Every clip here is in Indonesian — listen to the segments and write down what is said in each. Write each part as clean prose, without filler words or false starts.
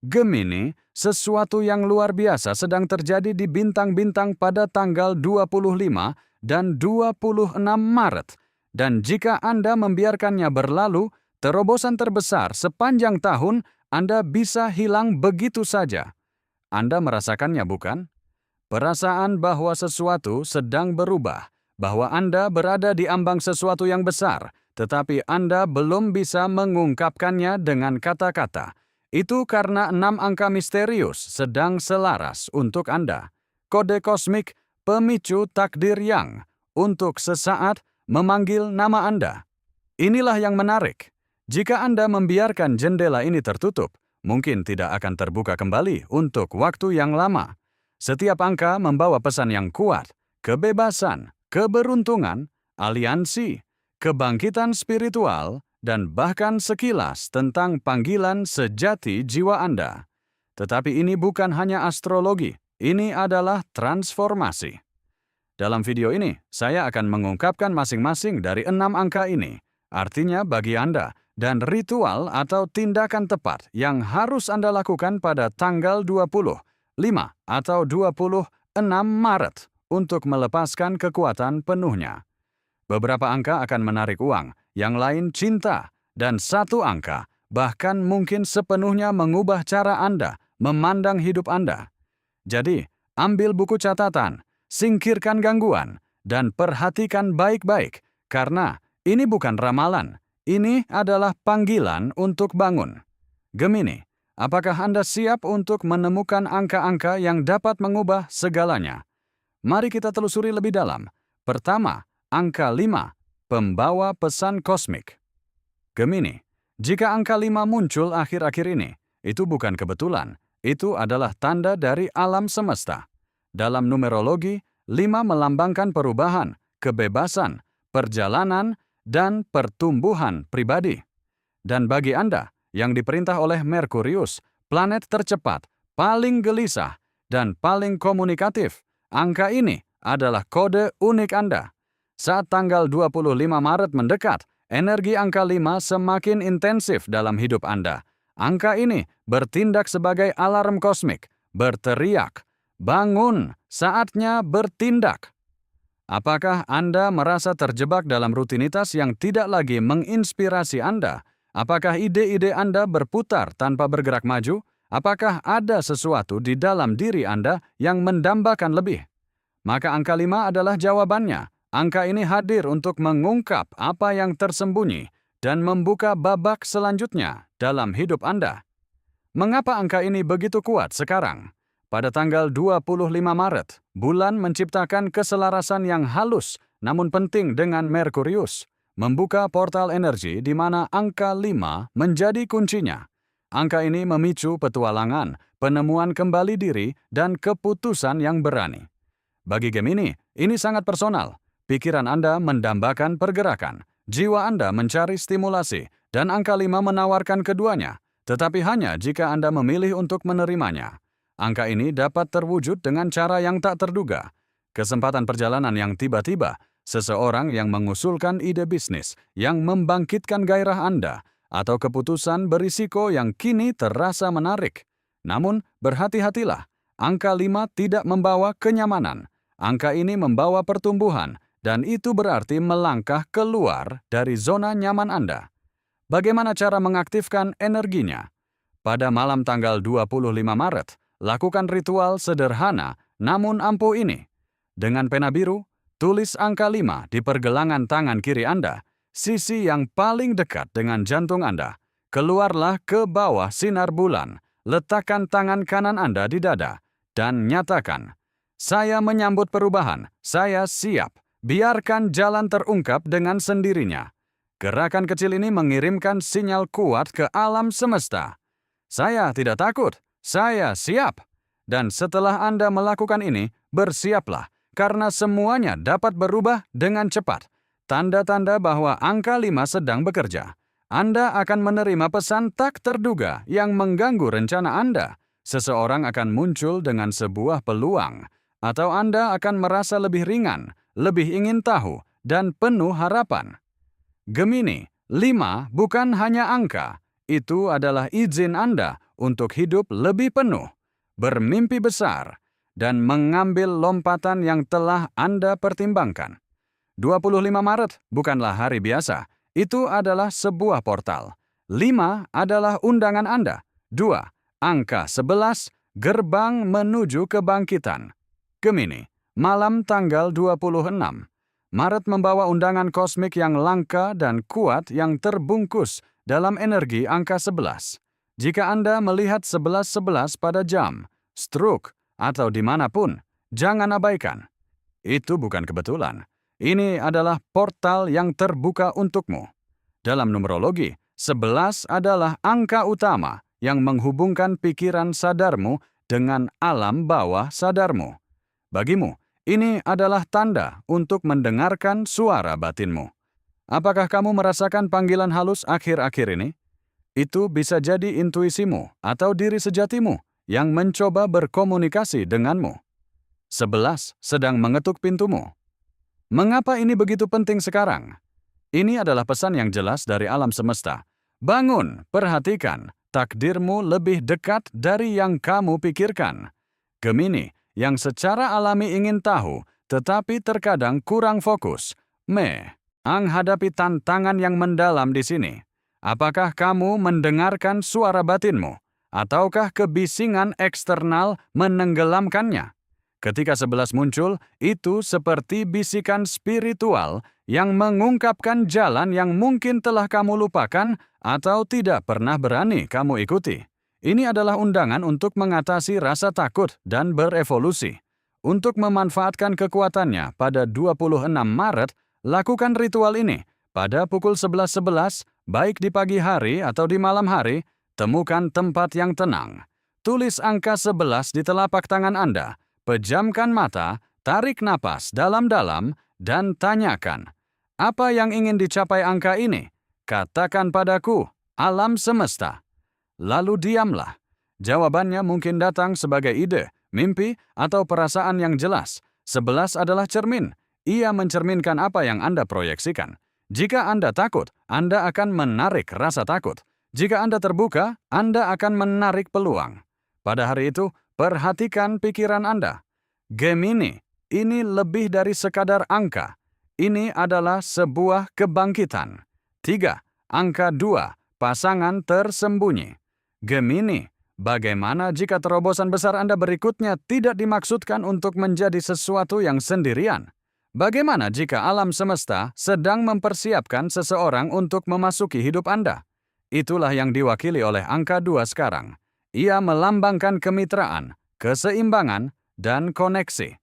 Gemini, sesuatu yang luar biasa sedang terjadi di bintang-bintang pada tanggal 25 dan 26 Maret. Dan jika Anda membiarkannya berlalu, terobosan terbesar sepanjang tahun Anda bisa hilang begitu saja. Anda merasakannya, bukan? Perasaan bahwa sesuatu sedang berubah, bahwa Anda berada di ambang sesuatu yang besar, tetapi Anda belum bisa mengungkapkannya dengan kata-kata. Itu karena 6 angka misterius sedang selaras untuk Anda. Kode kosmik pemicu takdir yang, untuk sesaat, memanggil nama Anda. Inilah yang menarik. Jika Anda membiarkan jendela ini tertutup, mungkin tidak akan terbuka kembali untuk waktu yang lama. Setiap angka membawa pesan yang kuat, kebebasan, keberuntungan, aliansi, kebangkitan spiritual, dan bahkan sekilas tentang panggilan sejati jiwa Anda. Tetapi ini bukan hanya astrologi, ini adalah transformasi. Dalam video ini, saya akan mengungkapkan masing-masing dari 6 angka ini, artinya bagi Anda, dan ritual atau tindakan tepat yang harus Anda lakukan pada tanggal 20, 5 atau 26 Maret untuk melepaskan kekuatan penuhnya. Beberapa angka akan menarik uang, yang lain cinta, dan satu angka bahkan mungkin sepenuhnya mengubah cara Anda memandang hidup Anda. Jadi, ambil buku catatan, singkirkan gangguan, dan perhatikan baik-baik, karena ini bukan ramalan, ini adalah panggilan untuk bangun. Gemini, apakah Anda siap untuk menemukan angka-angka yang dapat mengubah segalanya? Mari kita telusuri lebih dalam. Pertama, angka 5, pembawa pesan kosmik. Gemini, jika angka 5 muncul akhir-akhir ini, itu bukan kebetulan, itu adalah tanda dari alam semesta. Dalam numerologi, 5 melambangkan perubahan, kebebasan, perjalanan, dan pertumbuhan pribadi. Dan bagi Anda, yang diperintah oleh Merkurius, planet tercepat, paling gelisah, dan paling komunikatif, angka ini adalah kode unik Anda. Saat tanggal 25 Maret mendekat, energi angka 5 semakin intensif dalam hidup Anda. Angka ini bertindak sebagai alarm kosmik, berteriak, "Bangun, saatnya bertindak." Apakah Anda merasa terjebak dalam rutinitas yang tidak lagi menginspirasi Anda? Apakah ide-ide Anda berputar tanpa bergerak maju? Apakah ada sesuatu di dalam diri Anda yang mendambakan lebih? Maka angka 5 adalah jawabannya. Angka ini hadir untuk mengungkap apa yang tersembunyi dan membuka babak selanjutnya dalam hidup Anda. Mengapa angka ini begitu kuat sekarang? Pada tanggal 25 Maret, bulan menciptakan keselarasan yang halus namun penting dengan Merkurius, membuka portal energi di mana angka 5 menjadi kuncinya. Angka ini memicu petualangan, penemuan kembali diri, dan keputusan yang berani. Bagi Gemini, ini sangat personal. Pikiran Anda mendambakan pergerakan, jiwa Anda mencari stimulasi, dan angka 5 menawarkan keduanya, tetapi hanya jika Anda memilih untuk menerimanya. Angka ini dapat terwujud dengan cara yang tak terduga. Kesempatan perjalanan yang tiba-tiba, seseorang yang mengusulkan ide bisnis yang membangkitkan gairah Anda, atau keputusan berisiko yang kini terasa menarik. Namun, berhati-hatilah, angka 5 tidak membawa kenyamanan. Angka ini membawa pertumbuhan, dan itu berarti melangkah keluar dari zona nyaman Anda. Bagaimana cara mengaktifkan energinya? Pada malam tanggal 25 Maret, lakukan ritual sederhana namun ampuh ini. Dengan pena biru, tulis angka 5 di pergelangan tangan kiri Anda, sisi yang paling dekat dengan jantung Anda. Keluarlah ke bawah sinar bulan, letakkan tangan kanan Anda di dada, dan nyatakan, "Saya menyambut perubahan, saya siap." Biarkan jalan terungkap dengan sendirinya. Gerakan kecil ini mengirimkan sinyal kuat ke alam semesta. Saya tidak takut, saya siap. Dan setelah Anda melakukan ini, bersiaplah, karena semuanya dapat berubah dengan cepat. Tanda-tanda bahwa angka 5 sedang bekerja. Anda akan menerima pesan tak terduga yang mengganggu rencana Anda. Seseorang akan muncul dengan sebuah peluang, atau Anda akan merasa lebih ringan, lebih ingin tahu, dan penuh harapan. Gemini, 5 bukan hanya angka, itu adalah izin Anda untuk hidup lebih penuh, bermimpi besar, dan mengambil lompatan yang telah Anda pertimbangkan. 25 Maret bukanlah hari biasa, itu adalah sebuah portal. 5 adalah undangan Anda. 2. Angka 11, gerbang menuju kebangkitan. Gemini, malam tanggal 26. Maret membawa undangan kosmik yang langka dan kuat yang terbungkus dalam energi angka 11. Jika Anda melihat 11.11 pada jam, stroke, atau dimanapun, jangan abaikan. Itu bukan kebetulan. Ini adalah portal yang terbuka untukmu. Dalam numerologi, 11 adalah angka utama yang menghubungkan pikiran sadarmu dengan alam bawah sadarmu. Bagimu, ini adalah tanda untuk mendengarkan suara batinmu. Apakah kamu merasakan panggilan halus akhir-akhir ini? Itu bisa jadi intuisimu atau diri sejatimu yang mencoba berkomunikasi denganmu. 11 sedang mengetuk pintumu. Mengapa ini begitu penting sekarang? Ini adalah pesan yang jelas dari alam semesta. Bangun, perhatikan, takdirmu lebih dekat dari yang kamu pikirkan. Gemini, yang secara alami ingin tahu, tetapi terkadang kurang fokus. Menghadapi tantangan yang mendalam di sini. Apakah kamu mendengarkan suara batinmu? Ataukah kebisingan eksternal menenggelamkannya? Ketika 11 muncul, itu seperti bisikan spiritual yang mengungkapkan jalan yang mungkin telah kamu lupakan atau tidak pernah berani kamu ikuti. Ini adalah undangan untuk mengatasi rasa takut dan berevolusi. Untuk memanfaatkan kekuatannya pada 26 Maret, lakukan ritual ini. Pada pukul 11.11, baik di pagi hari atau di malam hari, temukan tempat yang tenang. Tulis angka 11 di telapak tangan Anda. Pejamkan mata, tarik napas dalam-dalam, dan tanyakan, apa yang ingin dicapai angka ini? Katakan padaku, alam semesta. Lalu diamlah. Jawabannya mungkin datang sebagai ide, mimpi, atau perasaan yang jelas. 11 adalah cermin. Ia mencerminkan apa yang Anda proyeksikan. Jika Anda takut, Anda akan menarik rasa takut. Jika Anda terbuka, Anda akan menarik peluang. Pada hari itu, perhatikan pikiran Anda. Gemini, ini lebih dari sekadar angka. Ini adalah sebuah kebangkitan. 3. Angka 2, pasangan tersembunyi. Gemini, bagaimana jika terobosan besar Anda berikutnya tidak dimaksudkan untuk menjadi sesuatu yang sendirian? Bagaimana jika alam semesta sedang mempersiapkan seseorang untuk memasuki hidup Anda? Itulah yang diwakili oleh angka 2 sekarang. Ia melambangkan kemitraan, keseimbangan, dan koneksi.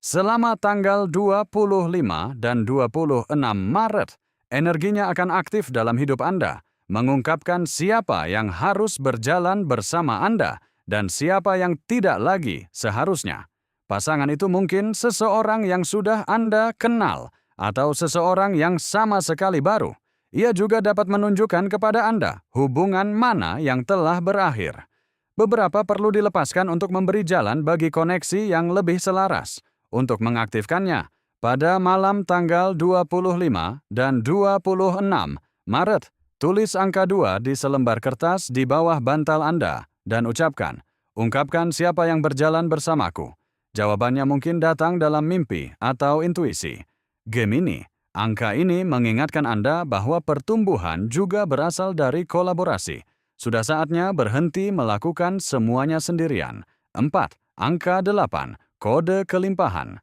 Selama tanggal 25 dan 26 Maret, energinya akan aktif dalam hidup Anda, mengungkapkan siapa yang harus berjalan bersama Anda dan siapa yang tidak lagi seharusnya. Pasangan itu mungkin seseorang yang sudah Anda kenal atau seseorang yang sama sekali baru. Ia juga dapat menunjukkan kepada Anda hubungan mana yang telah berakhir. Beberapa perlu dilepaskan untuk memberi jalan bagi koneksi yang lebih selaras. Untuk mengaktifkannya, pada malam tanggal 25 dan 26 Maret, tulis angka 2 di selembar kertas di bawah bantal Anda dan ungkapkan siapa yang berjalan bersamaku. Jawabannya mungkin datang dalam mimpi atau intuisi. Gemini, angka ini mengingatkan Anda bahwa pertumbuhan juga berasal dari kolaborasi. Sudah saatnya berhenti melakukan semuanya sendirian. 4. Angka 8, kode kelimpahan.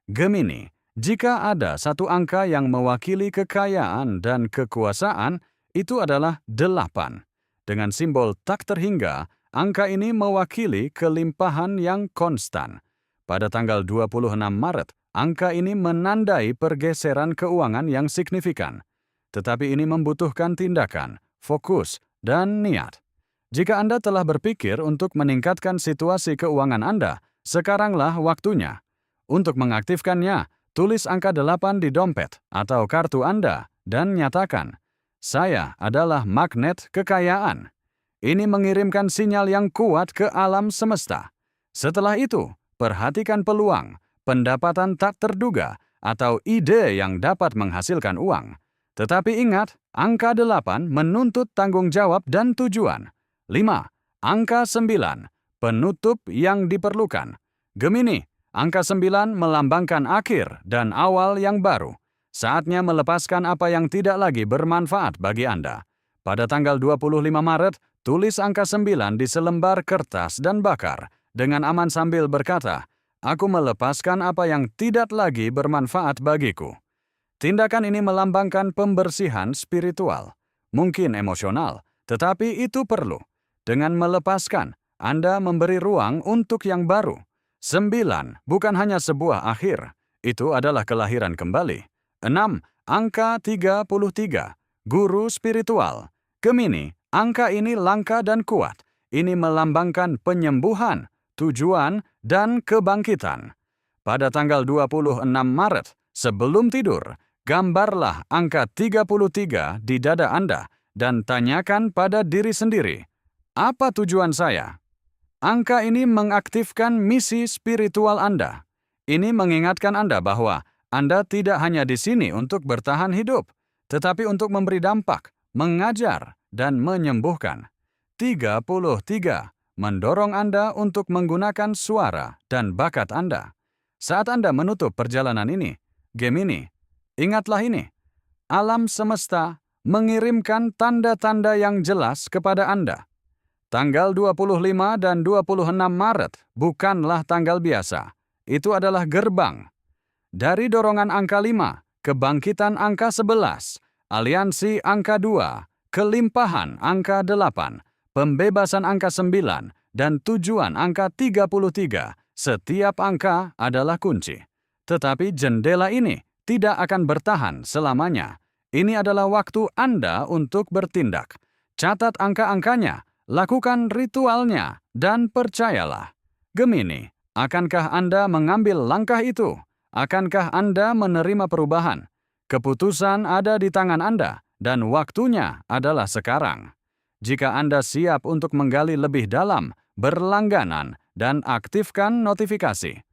Gemini, jika ada satu angka yang mewakili kekayaan dan kekuasaan, itu adalah 8. Dengan simbol tak terhingga, angka ini mewakili kelimpahan yang konstan. Pada tanggal 26 Maret, angka ini menandai pergeseran keuangan yang signifikan. Tetapi ini membutuhkan tindakan, fokus, dan niat. Jika Anda telah berpikir untuk meningkatkan situasi keuangan Anda, sekaranglah waktunya. Untuk mengaktifkannya, tulis angka 8 di dompet atau kartu Anda dan nyatakan, saya adalah magnet kekayaan. Ini mengirimkan sinyal yang kuat ke alam semesta. Setelah itu, perhatikan peluang, pendapatan tak terduga, atau ide yang dapat menghasilkan uang. Tetapi ingat, angka 8 menuntut tanggung jawab dan tujuan. 5. Angka 9, penutup yang diperlukan. Gemini, angka 9 melambangkan akhir dan awal yang baru. Saatnya melepaskan apa yang tidak lagi bermanfaat bagi Anda. Pada tanggal 25 Maret, tulis angka 9 di selembar kertas dan bakar dengan aman sambil berkata, "Aku melepaskan apa yang tidak lagi bermanfaat bagiku." Tindakan ini melambangkan pembersihan spiritual, mungkin emosional, tetapi itu perlu. Dengan melepaskan, Anda memberi ruang untuk yang baru. 9 bukan hanya sebuah akhir, itu adalah kelahiran kembali. 6, angka 33, guru spiritual. Gemini, angka ini langka dan kuat. Ini melambangkan penyembuhan, tujuan, dan kebangkitan. Pada tanggal 26 Maret, sebelum tidur, gambarlah angka 33 di dada Anda dan tanyakan pada diri sendiri, apa tujuan saya? Angka ini mengaktifkan misi spiritual Anda. Ini mengingatkan Anda bahwa Anda tidak hanya di sini untuk bertahan hidup, tetapi untuk memberi dampak, mengajar, dan menyembuhkan. 33 mendorong Anda untuk menggunakan suara dan bakat Anda. Saat Anda menutup perjalanan ini, Gemini, ingatlah ini, alam semesta mengirimkan tanda-tanda yang jelas kepada Anda. Tanggal 25 dan 26 Maret bukanlah tanggal biasa. Itu adalah gerbang. Dari dorongan angka 5, kebangkitan angka 11, aliansi angka 2, kelimpahan angka 8, pembebasan angka 9, dan tujuan angka 33, setiap angka adalah kunci. Tetapi jendela ini tidak akan bertahan selamanya. Ini adalah waktu Anda untuk bertindak. Catat angka-angkanya, lakukan ritualnya, dan percayalah. Gemini, akankah Anda mengambil langkah itu? Akankah Anda menerima perubahan? Keputusan ada di tangan Anda, dan waktunya adalah sekarang. Jika Anda siap untuk menggali lebih dalam, berlangganan, dan aktifkan notifikasi.